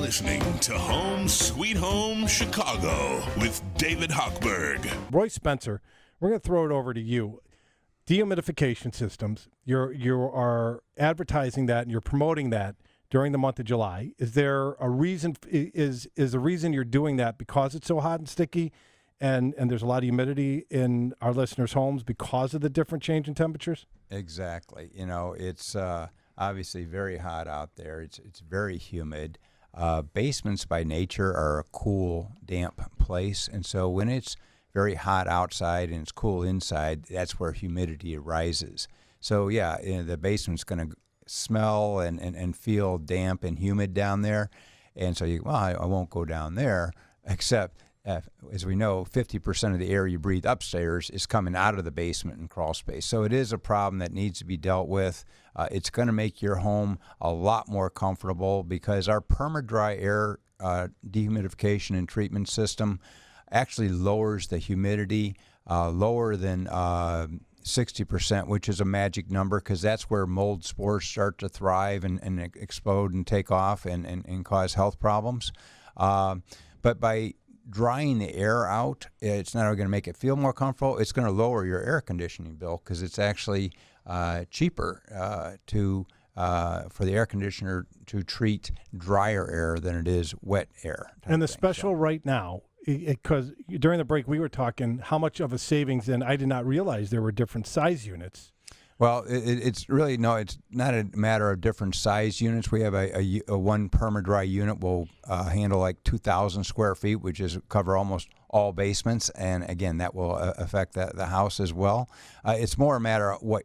listening to Home Sweet Home Chicago with David Hochberg. Roy Spencer, we're going to throw it over to you. Dehumidification systems, you are advertising that and you're promoting that during the month of July. Is there a reason, is the reason you're doing that because it's so hot and sticky and there's a lot of humidity in our listeners' homes because of the different change in temperatures? Exactly. You know, it's obviously very hot out there. It's very humid. Basements by nature are a cool, damp place, and so when it's very hot outside and it's cool inside, that's where humidity arises. So yeah, the basement's going to smell and feel damp and humid down there, and so I won't go down there, except as we know, 50% of the air you breathe upstairs is coming out of the basement and crawl space. So it is a problem that needs to be dealt with. It's going to make your home a lot more comfortable because our Perma-Dry air dehumidification and treatment system actually lowers the humidity lower than 60%, which is a magic number because that's where mold spores start to thrive and explode and take off and cause health problems. But by drying the air out, it's not only going to make it feel more comfortable, it's going to lower your air conditioning bill because it's actually cheaper for the air conditioner to treat drier air than it is wet air. And the special right now, because during the break we were talking how much of a savings, and I did not realize there were different size units. Well, it's really, no, it's not a matter of different size units. We have a one Perma-Dry unit will handle like 2,000 square feet, which is cover almost all basements. And again, that will affect the house as well. It's more a matter of what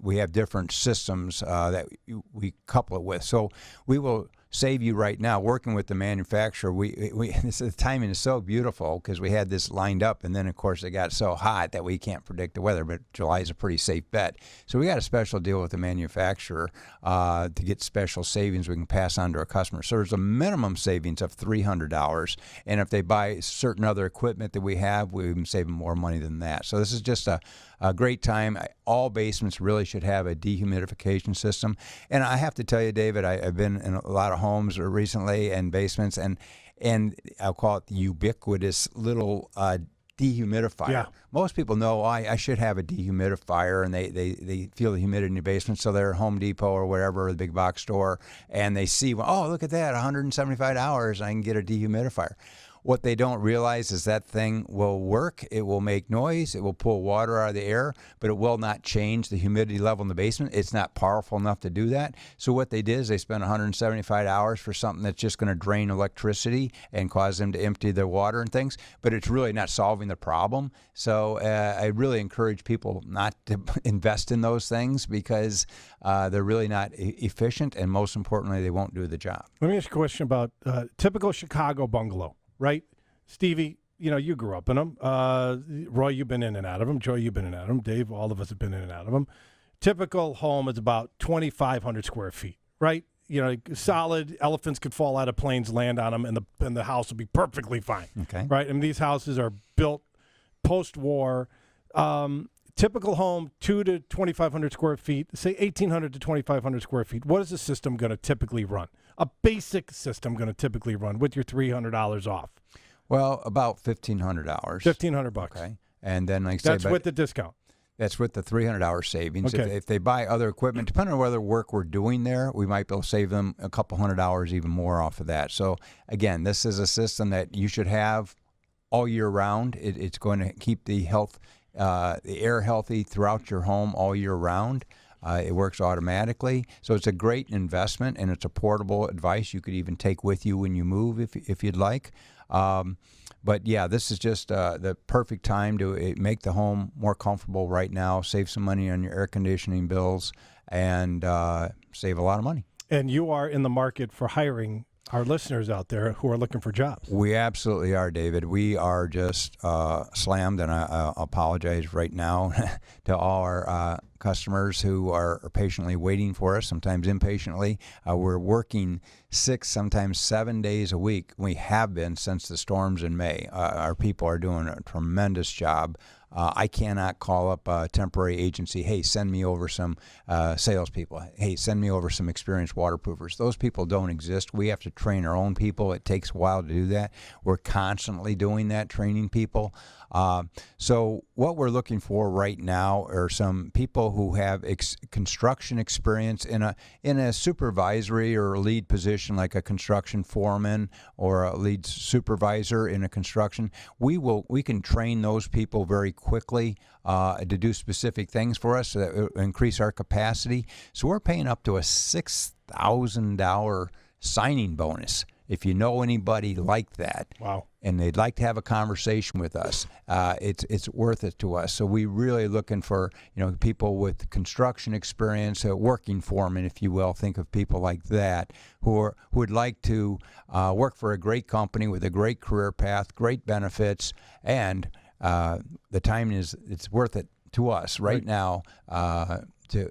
we have different systems that we couple it with. So we will save you right now working with the manufacturer. The timing is so beautiful because we had this lined up, and then of course it got so hot that we can't predict the weather. But July is a pretty safe bet, so we got a special deal with the manufacturer to get special savings we can pass on to our customers. So there's a minimum savings of $300, and if they buy certain other equipment that we have, we can save them more money than that. So this is just a great time. All basements really should have a dehumidification system. And I have to tell you, David, I've been in a lot of homes recently and basements, and I'll call it the ubiquitous little dehumidifier. Yeah. Most people know I should have a dehumidifier, and they feel the humidity in the basement, so they're at Home Depot or whatever, the big box store, and they see, oh, look at that, $175, I can get a dehumidifier. What they don't realize is that thing will work. It will make noise. It will pull water out of the air, but it will not change the humidity level in the basement. It's not powerful enough to do that. So what they did is they spent $175 for something that's just going to drain electricity and cause them to empty their water and things, but it's really not solving the problem. So I really encourage people not to invest in those things because they're really not efficient, and most importantly, they won't do the job. Let me ask you a question about typical Chicago bungalow. Right? Stevie, you grew up in them. Roy, you've been in and out of them. Joy, you've been in and out of them. Dave, all of us have been in and out of them. Typical home is about 2,500 square feet, right? Solid. Elephants could fall out of planes, land on them, and the house would be perfectly fine. Okay. Right? And these houses are built post-war. Typical home, 2,000 to 2,500 square feet, say 1,800 to 2,500 square feet. What is the system going to typically run? A basic system going to typically run with your $300 off? Well, about $1,500. $1,500. Okay. And then, that's with the discount. That's with the $300 savings. Okay. If they buy other equipment, depending on what other work we're doing there, we might be able to save them a couple $100 even more off of that. So again, this is a system that you should have all year round. It's going to keep the air healthy throughout your home all year round. It works automatically. So it's a great investment, and it's a portable device you could even take with you when you move if you'd like. But yeah, this is just the perfect time to make the home more comfortable right now, save some money on your air conditioning bills, and save a lot of money. And you are in the market for hiring our listeners out there who are looking for jobs. We absolutely are, David. We are just slammed, and I apologize right now to all our customers who are patiently waiting for us, sometimes impatiently. We're working 6, sometimes 7 days a week. We have been since the storms in May. Our people are doing a tremendous job I cannot call up a temporary agency, hey, send me over some salespeople. Hey, send me over some experienced waterproofers. Those people don't exist. We have to train our own people. It takes a while to do that. We're constantly doing that, training people. So what we're looking for right now are some people who have construction experience in a supervisory or lead position, like a construction foreman or a lead supervisor in a construction. We can train those people very quickly to do specific things for us that will increase our capacity. So we're paying up to a $6,000 signing bonus. If you know anybody like that, wow, and they'd like to have a conversation with us, it's worth it to us. So we're really looking for people with construction experience, working foremen, if you will. Think of people like that who would like to work for a great company with a great career path, great benefits, and the time it's worth it to us right now. To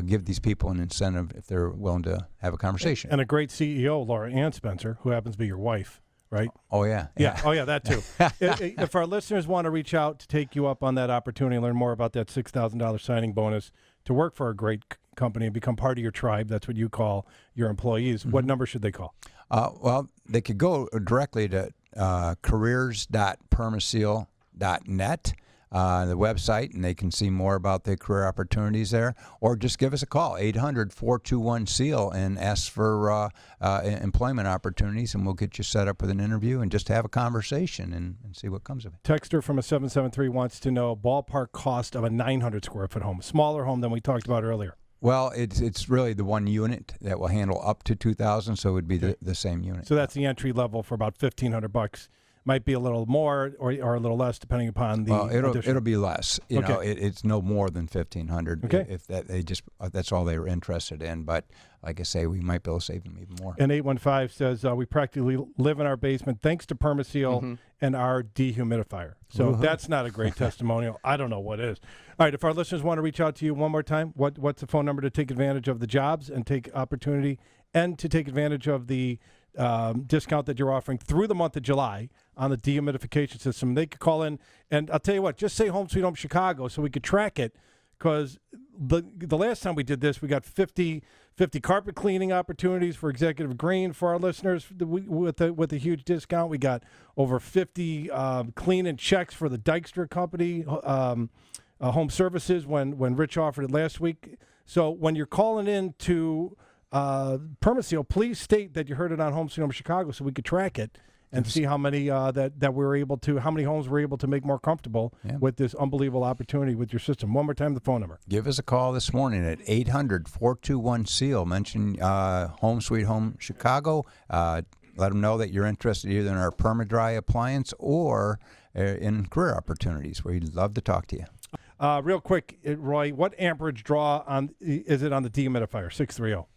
give these people an incentive if they're willing to have a conversation. And a great CEO, Laura Ann Spencer, who happens to be your wife, right? Oh, yeah. Oh, yeah, that too. If our listeners want to reach out to take you up on that opportunity and learn more about that $6,000 signing bonus to work for a great company and become part of your tribe, that's what you call your employees, what number should they call? Well, they could go directly to careers.permaseal.net. The website, and they can see more about the career opportunities there, or just give us a call, 800-421-SEAL, and ask for employment opportunities, and we'll get you set up with an interview and just have a conversation and see what comes of it. Texter from a 773 wants to know ballpark cost of a 900 square foot home, smaller home than we talked about earlier. Well, it's really the one unit that will handle up to 2,000, so it would be the same unit. So that's the entry level for about $1,500. Might be a little more or a little less depending upon the. Well, it'll be less. You know, it's no more than $1,500. Okay. If that's all they were interested in. But like I say, we might be able to save them even more. And 815 says we practically live in our basement thanks to Perma-Seal and our dehumidifier. So that's not a great testimonial. I don't know what is. All right, if our listeners want to reach out to you one more time, what's the phone number to take advantage of the jobs and take opportunity and to take advantage of the discount that you're offering through the month of July on the dehumidification system? They could call in, and I'll tell you what, just say Home Sweet Home Chicago so we could track it, because the last time we did this, we got 50 carpet cleaning opportunities for Executive Green for our listeners with a huge discount. We got over 50 clean and checks for the Dykstra Company Home Services when Rich offered it last week. So when you're calling in to Perma-Seal, please state that you heard it on Home Sweet Home Chicago so we could track it and see how many how many homes we're able to make more comfortable with this unbelievable opportunity with your system. One more time, the phone number. Give us a call this morning at 800-421-SEAL. Mention Home Sweet Home Chicago. Let them know that you're interested either in our Perma-Dry appliance or in career opportunities. We'd love to talk to you. Real quick, Roy, what amperage draw is it on the dehumidifier, 630?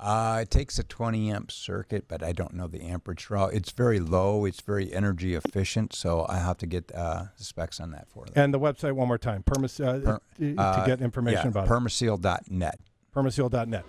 It takes a 20-amp circuit, but I don't know the amperage draw. It's very low. It's very energy efficient, so I have to get the specs on that for them. And the website one more time, to get information about it. Permaseal.net. Permaseal.net.